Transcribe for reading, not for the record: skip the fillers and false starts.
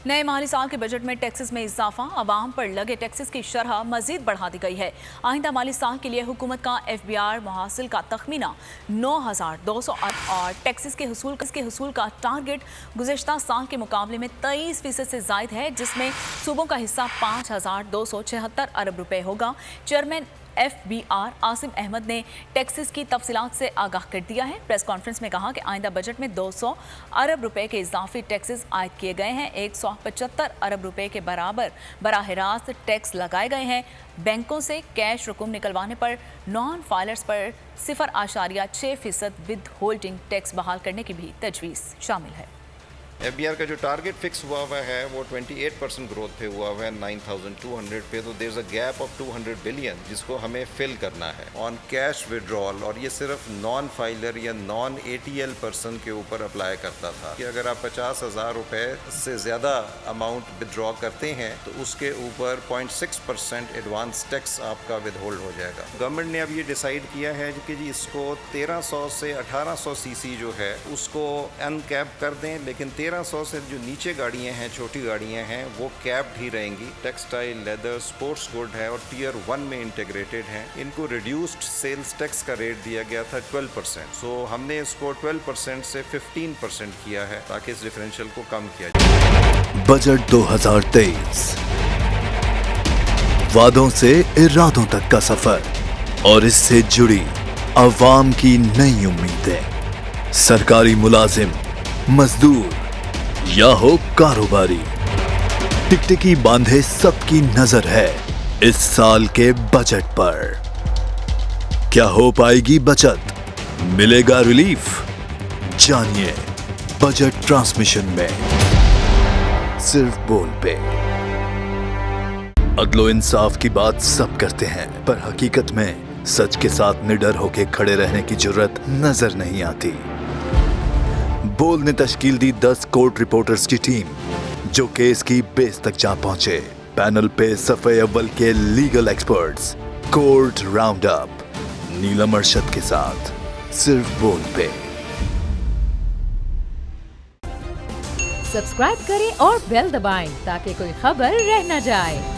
नए माली साल के बजट में टैक्सेस में इजाफा, अवाम पर लगे टैक्सेस की शरह मजीद बढ़ा दी गई है। आइंदा माली साल के लिए हुकूमत का FBR मुहासिल का तखमीना 9,200 अरब और टैक्सेस के हुसूल का टारगेट गुज़िश्ता साल के मुकाबले में 23% से जायद है, जिसमें सूबों का हिस्सा 5,276 अरब रुपए होगा। चेयरमैन FBR आसिम अहमद ने टैक्सेस की तफसीलात से आगाह कर दिया है। प्रेस कॉन्फ्रेंस में कहा कि आइंदा बजट में 200 अरब रुपए के इजाफी टैक्सेस आयद किए गए हैं। 175 अरब रुपए के बराबर बराह रास्त टैक्स लगाए गए हैं। बैंकों से कैश रकूम निकलवाने पर नॉन फाइलर्स पर 0.6% विद होल्डिंग टैक्स बहाल करने की भी तजवीज़ शामिल है। FBR का जो टारगेट फिक्स हुआ है वो 28% ग्रोथ पे हुआ है 9,200 पे, तो there is a gap of 200 billion जिसको हमें फिल करना है ऑन कैश विड्रॉल। और ये सिर्फ नॉन फाइलर या नॉन ATL पर्सन के ऊपर अप्लाई करता था कि अगर आप 50,000 रुपए से ज़्यादा अमाउंट विड्रॉ करते हैं तो उसके ऊपर 0.6% एडवांस टैक्स आपका विद होल्ड हो जाएगा। गवर्नमेंट ने अब ये डिसाइड किया है कि जी इसको 1300 से 1800 CC जो है उसको अनकैप कर दें, लेकिन 1300 से जो नीचे गाड़ियाँ हैं, छोटी गाड़ियाँ हैं, वो कैप्ड ही रहेंगी। टेक्सटाइल, लेदर, स्पोर्ट्स गुड है और टियर 1 में इंटीग्रेटेड हैं। इनको रिड्यूस्ड सेल्स टैक्स का रेट दिया गया था 12%। सो हमने इसको 12% से 15% किया है ताकि इस डिफरेंशियल को कम किया जाए। बजट 2023 वादों से इरादों तक का सफर और इससे जुड़ी अवाम की नई उम्मीदें। सरकारी मुलाजिम, मजदूर या हो कारोबारी, टिकटिकी बांधे सबकी नजर है इस साल के बजट पर। क्या हो पाएगी बचत, मिलेगा रिलीफ? जानिए बजट ट्रांसमिशन में सिर्फ बोल पे। अदलो इंसाफ की बात सब करते हैं, पर हकीकत में सच के साथ निडर होके खड़े रहने की जुर्रत नजर नहीं आती। बोल ने तश्कील दी 10 कोर्ट रिपोर्टर्स की टीम, जो केस की बेस तक जा पहुंचे। पैनल पे सफ़े अव्वल के legal experts, court round up, Neelam Arshad के साथ सिर्फ बोल पे। सब्सक्राइब करें और बेल दबाएं ताकि कोई खबर रह न जाए।